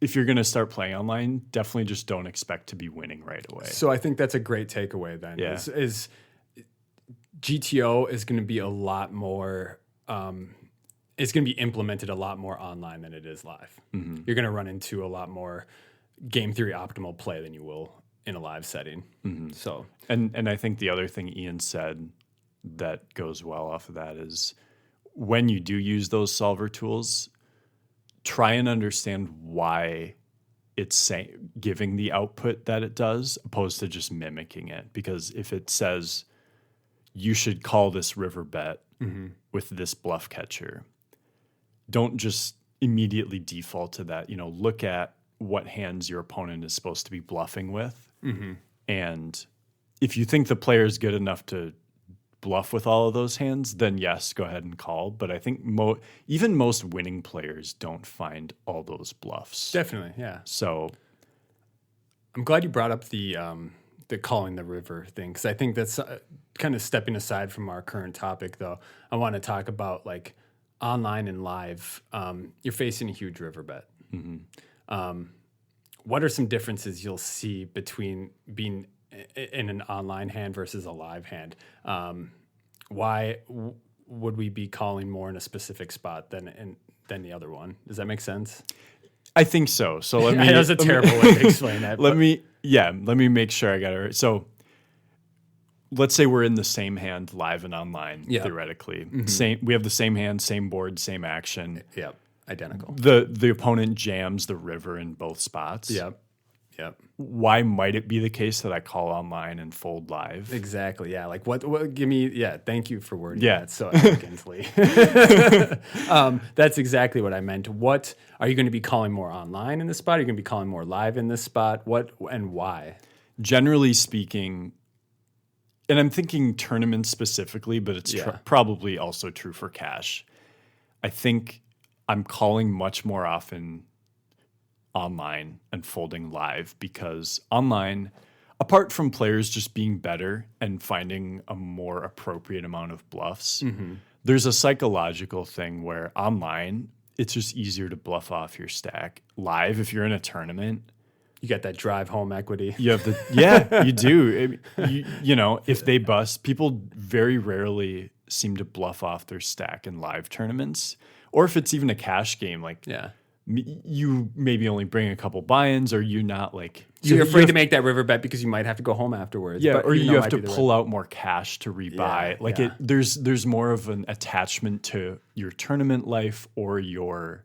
if you're going to start playing online, definitely just don't expect to be winning right away. So I think that's a great takeaway then. Yeah. Is GTO is going to be a lot more it's going to be implemented a lot more online than it is live. You're going to run into a lot more game theory optimal play than you will in a live setting. So, and I think the other thing Ian said that goes well off of that is when you do use those solver tools, try and understand why it's giving the output that it does, opposed to just mimicking it. Because if it says you should call this river bet with this bluff catcher, don't just immediately default to that. Look at what hands your opponent is supposed to be bluffing with. And if you think the player is good enough to bluff with all of those hands, then yes, go ahead and call. But I think even most winning players don't find all those bluffs. Definitely, yeah. So I'm glad you brought up the calling the river thing, because I think that's kind of stepping aside from our current topic, though. I want to talk about like online and live. You're facing a huge river bet. What are some differences you'll see between being in an online hand versus a live hand? Why would we be calling more in a specific spot than the other one? Does that make sense? I think so. So let me. That was a terrible way to explain that. Let me make sure I got it right. So let's say we're in the same hand live and online, theoretically. We have the same hand, same board, same action. Yeah. identical. The opponent jams the river in both spots. Yep. Why might it be the case that I call online and fold live? Exactly. Yeah. Like what give me, yeah. Thank you for wording Yeah. that so elegantly. That's exactly what I meant. What are you going to be calling more online in this spot? Are you going to be calling more live in this spot? What and why? Generally speaking, and I'm thinking tournaments specifically, but it's probably also true for cash. I think I'm calling much more often online and folding live because online, apart from players just being better and finding a more appropriate amount of bluffs, there's a psychological thing where online, it's just easier to bluff off your stack. Live, if you're in a tournament, You got that drive home equity. you have the, you do. You know, if they bust, people very rarely seem to bluff off their stack in live tournaments. Or if it's even a cash game, like you maybe only bring a couple buy-ins, or you're not like... So you're afraid to make that river bet because you might have to go home afterwards. Yeah, but or you have to pull out more cash to rebuy. There's more of an attachment to your tournament life or your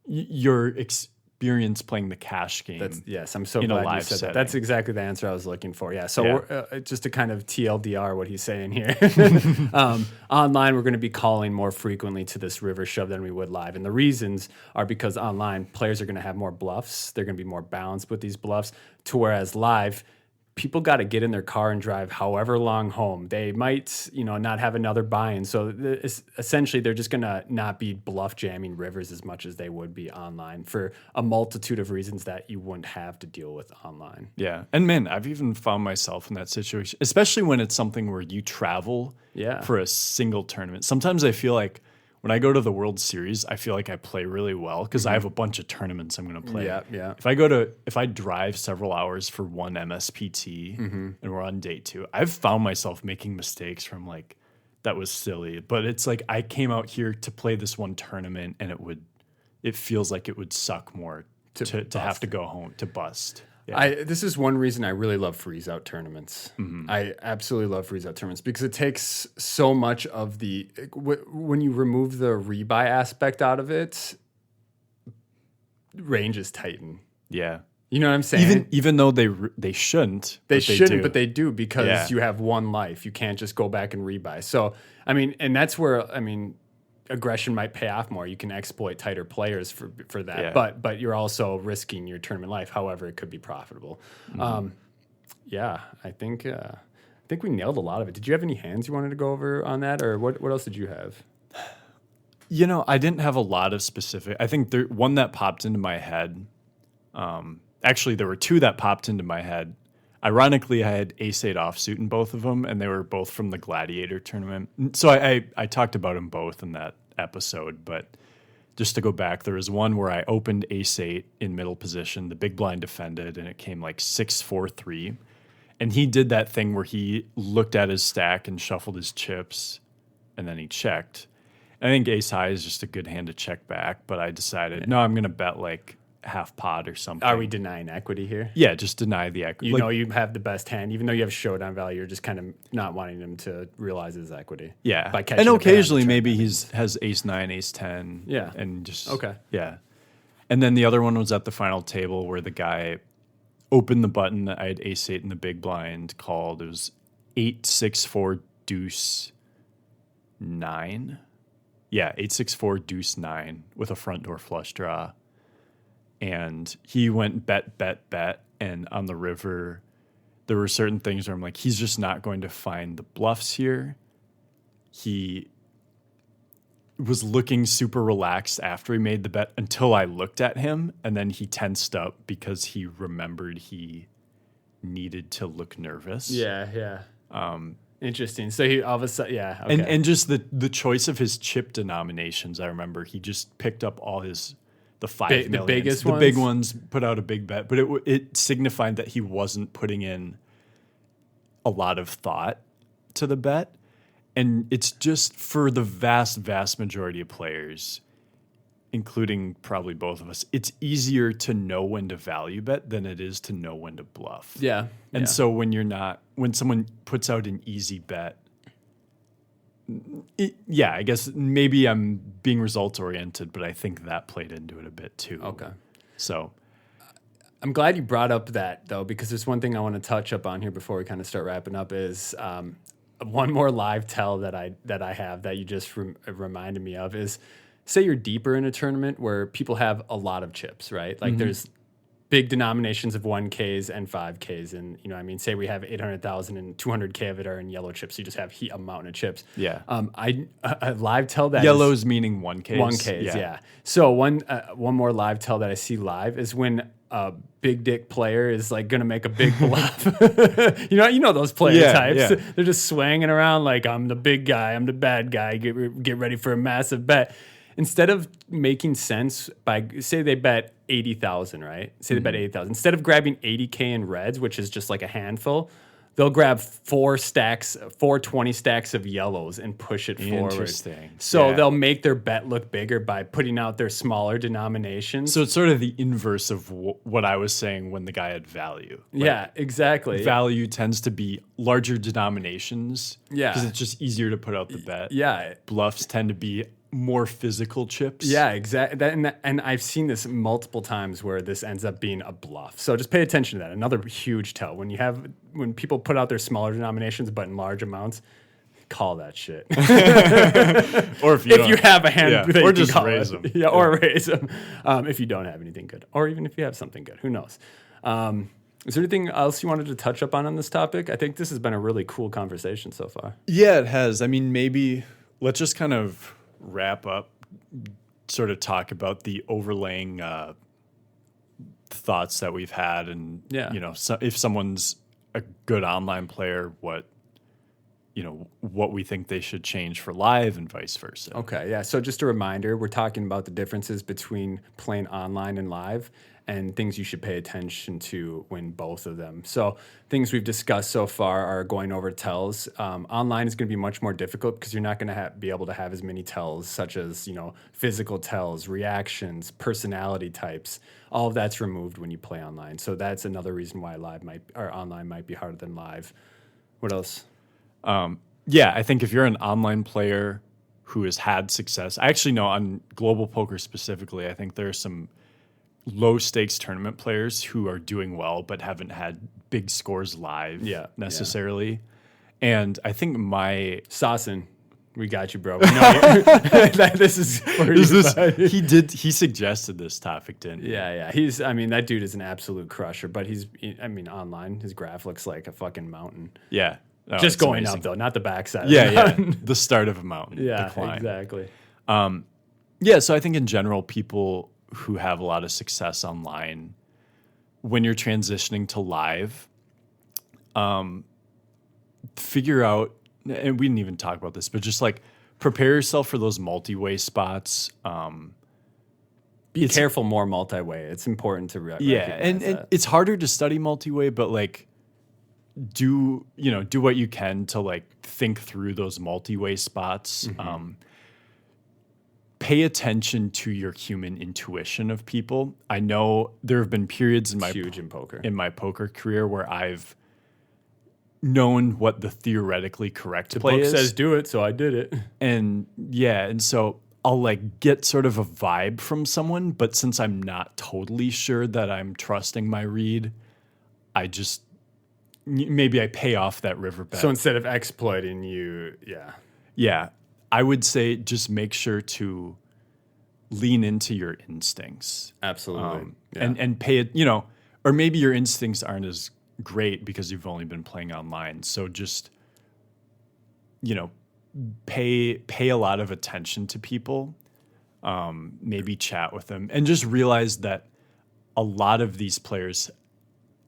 experience playing the cash game. I'm so glad you said that. That's exactly the answer I was looking for. Yeah. So just to kind of TLDR what he's saying here, online we're going to be calling more frequently to this river shove than we would live, and the reasons are because online players are going to have more bluffs. They're going to be more balanced with these bluffs. To whereas live, people got to get in their car and drive however long home. They might, not have another buy-in. So essentially, they're just going to not be bluff jamming rivers as much as they would be online for a multitude of reasons that you wouldn't have to deal with online. Yeah. And man, I've even found myself in that situation, especially when it's something where you travel for a single tournament. Sometimes I feel like when I go to the World Series, I feel like I play really well because I have a bunch of tournaments I'm going to play. Yeah. If I drive several hours for one MSPT and we're on day 2, I've found myself making mistakes from like, that was silly. But it's like I came out here to play this one tournament and it feels like it would suck more to have to go home to bust. Yeah. This is one reason I really love freeze out tournaments. I absolutely love freeze out tournaments because it takes so much of the when you remove the rebuy aspect out of it, ranges tighten. Yeah, you know what I'm saying. Even though they shouldn't, but they do because you have one life. You can't just go back and rebuy. So and that's where aggression might pay off more. You can exploit tighter players for that, but you're also risking your tournament life. However, it could be profitable. I think we nailed a lot of it. Did you have any hands you wanted to go over on that, or what else did you have? I didn't have a lot of specific. I think one that popped into my head. Actually, there were 2 that popped into my head. Ironically, I had ace-8 offsuit in both of them, and they were both from the Gladiator tournament. So I talked about them both in that episode, but just to go back, there was one where I opened ace-8 in middle position, the big blind defended, and it came like 6-4-3. And he did that thing where he looked at his stack and shuffled his chips, and then he checked. I think ace-high is just a good hand to check back, but I decided, no, I'm going to bet like half pot or something. Are we denying equity here? Yeah, just deny the equity. You have the best hand, even though you have showdown value. You're just kind of not wanting him to realize his equity. Yeah, by catching and occasionally maybe has ace-9, ace-10. Yeah, and just yeah. And then the other one was at the final table where the guy opened the button. I had ace-8 in the big blind called. It was 8-6-4 deuce 9. Yeah, 8-6-4 deuce 9 with a front door flush draw. And he went bet. And on the river, there were certain things where I'm like, he's just not going to find the bluffs here. He was looking super relaxed after he made the bet until I looked at him. And then he tensed up because he remembered he needed to look nervous. Yeah. Interesting. So he all of a sudden, okay. And just the choice of his chip denominations, I remember he just picked up all the 5 millions, the biggest the ones? big ones, put out a big bet, but it signified that he wasn't putting in a lot of thought to the bet, and it's just for the vast majority of players, including probably both of us, it's easier to know when to value bet than it is to know when to bluff. Yeah, and so when someone puts out an easy bet, Yeah, I guess maybe I'm being results oriented, but I think that played into it a bit too. Okay. So I'm glad you brought up that though, because there's one thing I want to touch up on here before we kind of start wrapping up is one more live tell that I have that you just reminded me of is, say you're deeper in a tournament where people have a lot of chips, right? Like there's big denominations of 1Ks and 5Ks. And, you know, I mean, say we have 800,000 and 200K of it are in yellow chips. So you just have a mountain of chips. yeah, I live tell that yellows meaning 1Ks. 1Ks, yeah. So one more live tell that I see live is when a big dick player is like going to make a big bluff. you know those player types. Yeah. They're just swanging around like, I'm the big guy, I'm the bad guy. Get ready for a massive bet. Instead of making sense by, say they bet 80,000, right? Say they bet 80,000. Instead of grabbing 80K in reds, which is just like a handful, they'll grab 420 stacks of yellows and push it forward. Interesting. So Yeah. they'll make their bet look bigger by putting out their smaller denominations. So it's sort of the inverse of what I was saying when the guy had value. Like, yeah, exactly. value tends to be larger denominations. Yeah. Because it's just easier to put out the bet. Yeah. Bluffs tend to be more physical chips. Yeah, exactly. And I've seen this multiple times where this ends up being a bluff. So just pay attention to that. Another huge tell when people put out their smaller denominations but in large amounts, call that shit. Or if you have a hand, that or you can just call raise it. them. Yeah, or raise them. If you don't have anything good, or even if you have something good, who knows? Is there anything else you wanted to touch up on this topic? I think this has been a really cool conversation so far. Yeah, it has. I mean, maybe let's just kind of wrap up, sort of talk about the overlaying thoughts that we've had, and so if someone's a good online player, what we think they should change for live and vice versa. Okay, yeah. So just a reminder, we're talking about the differences between playing online and live and things you should pay attention to when both of them. So things we've discussed so far are going over tells. Online is going to be much more difficult because you're not going to be able to have as many tells, such as physical tells, reactions, personality types. All of that's removed when you play online. So that's another reason why online might be harder than live. What else? Yeah, I think if you're an online player who has had success, I actually know on global poker specifically, I think there are some low stakes tournament players who are doing well but haven't had big scores live necessarily. Yeah. And I think Sasson, we got you, bro. We know this is he suggested this topic, didn't he? Yeah. That dude is an absolute crusher, but online his graph looks like a fucking mountain. Yeah. Oh, just going up though, not the backside. Yeah. The start of a mountain. Yeah, the climb. Exactly. So I think in general, people who have a lot of success online, when you're transitioning to live, figure out, and we didn't even talk about this, but just like prepare yourself for those multi-way spots. Be careful more multi-way. It's important to recognize and it's harder to study multi-way, but like do what you can to like think through those multi-way spots. Mm-hmm. Pay attention to your human intuition of people. I know there have been periods in my poker career where I've known what the theoretically correct play is. The book says do it, so I did it. And so I'll like get sort of a vibe from someone, but since I'm not totally sure that I'm trusting my read, maybe I pay off that river bet. So instead of exploiting you, Yeah. I would say just make sure to lean into your instincts. Absolutely. And pay it, or maybe your instincts aren't as great because you've only been playing online. So just, pay a lot of attention to people, maybe chat with them, and just realize that a lot of these players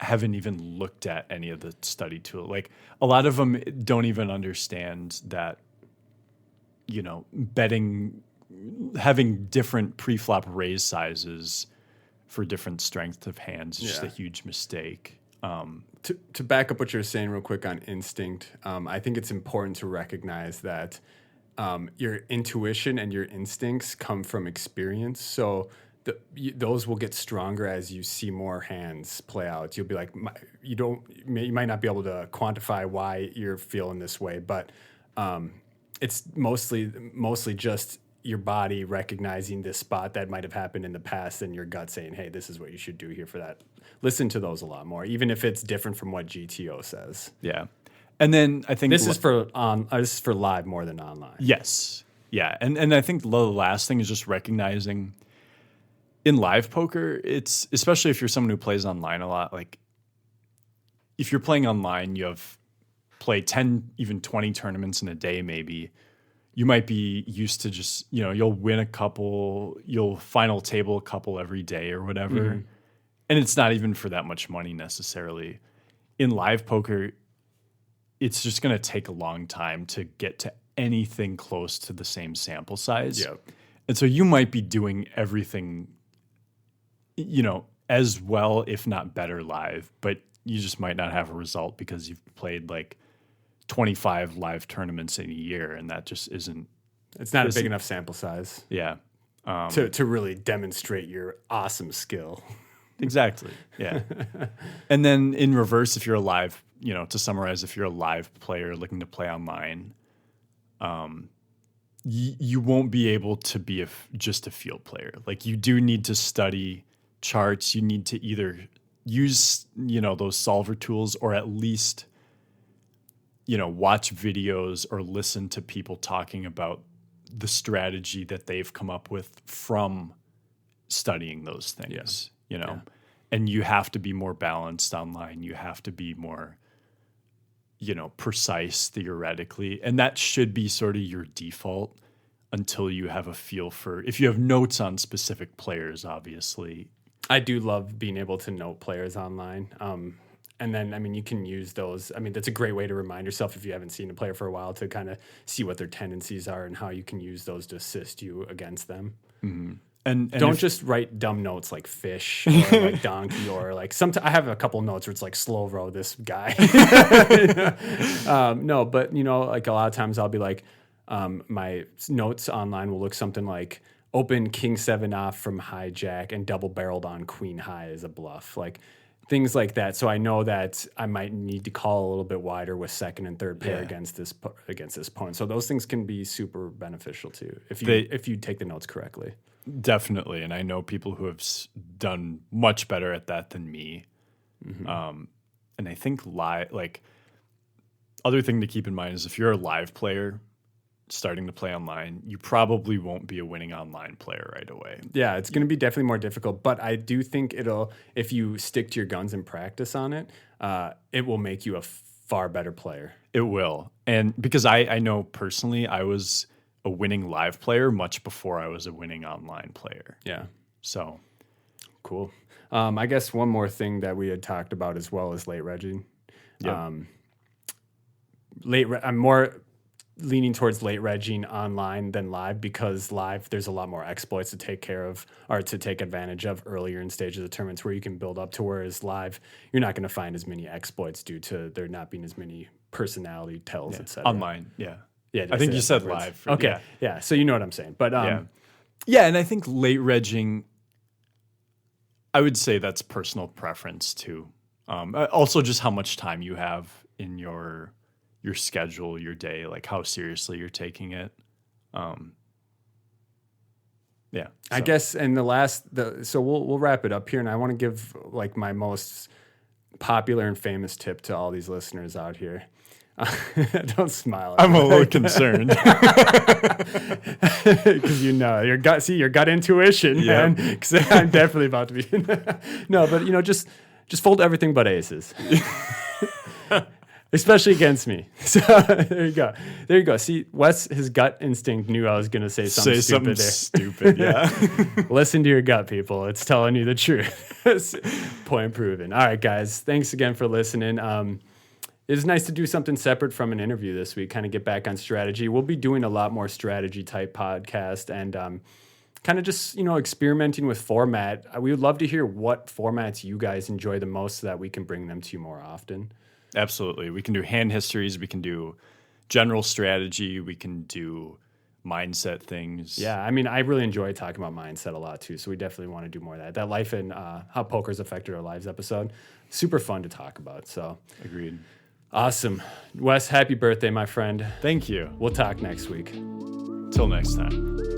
haven't even looked at any of the study tool. Like a lot of them don't even understand that, betting, having different pre-flop raise sizes for different strength of hands is just a huge mistake. To back up what you're saying real quick on instinct, I think it's important to recognize that your intuition and your instincts come from experience. So those will get stronger as you see more hands play out. You'll be like, you might not be able to quantify why you're feeling this way, but it's mostly just your body recognizing this spot that might have happened in the past and your gut saying, hey, this is what you should do here for that. Listen to those a lot more, even if it's different from what GTO says. Yeah. And then I think This is for live more than online. yes. Yeah. And I think the last thing is just recognizing in live poker, it's especially if you're someone who plays online a lot, like if you're playing online, you have play 10, even 20 tournaments in a day, maybe. You might be used to just, you'll win a couple, you'll final table a couple every day or whatever. Mm-hmm. And it's not even for that much money necessarily. In live poker, it's just going to take a long time to get to anything close to the same sample size. Yep. And so you might be doing everything, as well, if not better live, but you just might not have a result because you've played like 25 live tournaments in a year, and that just isn't. It's not a big enough sample size. Yeah. To really demonstrate your awesome skill. Exactly. Yeah. And then in reverse, if you're a live, to summarize, if you're a live player looking to play online, you won't be able to be just a field player. Like you do need to study charts. You need to either use, those solver tools or at least, watch videos or listen to people talking about the strategy that they've come up with from studying those things, and you have to be more balanced online. You have to be more, precise theoretically. And that should be sort of your default until you have a feel for, if you have notes on specific players, obviously. I do love being able to note players online. And then, you can use those. That's a great way to remind yourself if you haven't seen a player for a while to kind of see what their tendencies are and how you can use those to assist you against them. Mm-hmm. And don't just write dumb notes like fish or like donkey or like sometimes I have a couple notes where it's like slow row this guy. No, but like a lot of times I'll be like, my notes online will look something like open king 7 off from hijack and double barreled on queen high as a bluff, like things like that. So I know that I might need to call a little bit wider with second and third pair against this opponent. So those things can be super beneficial too if you take the notes correctly. Definitely. And I know people who have done much better at that than me. Mm-hmm. And I think other thing to keep in mind is if you're a live player starting to play online, you probably won't be a winning online player right away. Yeah, it's going to be definitely more difficult, but I do think if you stick to your guns and practice on it, it will make you a far better player. It will. And because I know personally, I was a winning live player much before I was a winning online player. Yeah. So cool. I guess one more thing that we had talked about as well is late regging. Yep. I'm more leaning towards late regging online than live because live there's a lot more exploits to take care of or to take advantage of earlier in stages of tournaments where you can build up to, whereas live you're not going to find as many exploits due to there not being as many personality tells, etc. Online. Yeah. Yeah, I think you said live. Okay, yeah. So you know what I'm saying, but yeah, and I think late regging, I would say that's personal preference too. Also, just how much time you have in your schedule, your day, like how seriously you're taking it. Yeah, I guess. And so we'll wrap it up here, and I want to give like my most popular and famous tip to all these listeners out here. Don't smile. I'm a little concerned because your gut intuition, man. Because I'm definitely about to be. No, but just fold everything but aces, especially against me. So there you go. See, Wes, his gut instinct knew I was going to say something stupid there. Stupid, yeah. Listen to your gut, people. It's telling you the truth. Point proven. All right, guys. Thanks again for listening. It was nice to do something separate from an interview this week, kind of get back on strategy. We'll be doing a lot more strategy type podcast and kind of just, experimenting with format. We would love to hear what formats you guys enjoy the most so that we can bring them to you more often. Absolutely. We can do hand histories. We can do general strategy. We can do mindset things. Yeah. I really enjoy talking about mindset a lot too. So we definitely want to do more of that. That life and how poker's affected our lives episode, super fun to talk about. So agreed. Awesome. Wes, happy birthday, my friend. Thank you. We'll talk next week. Till next time.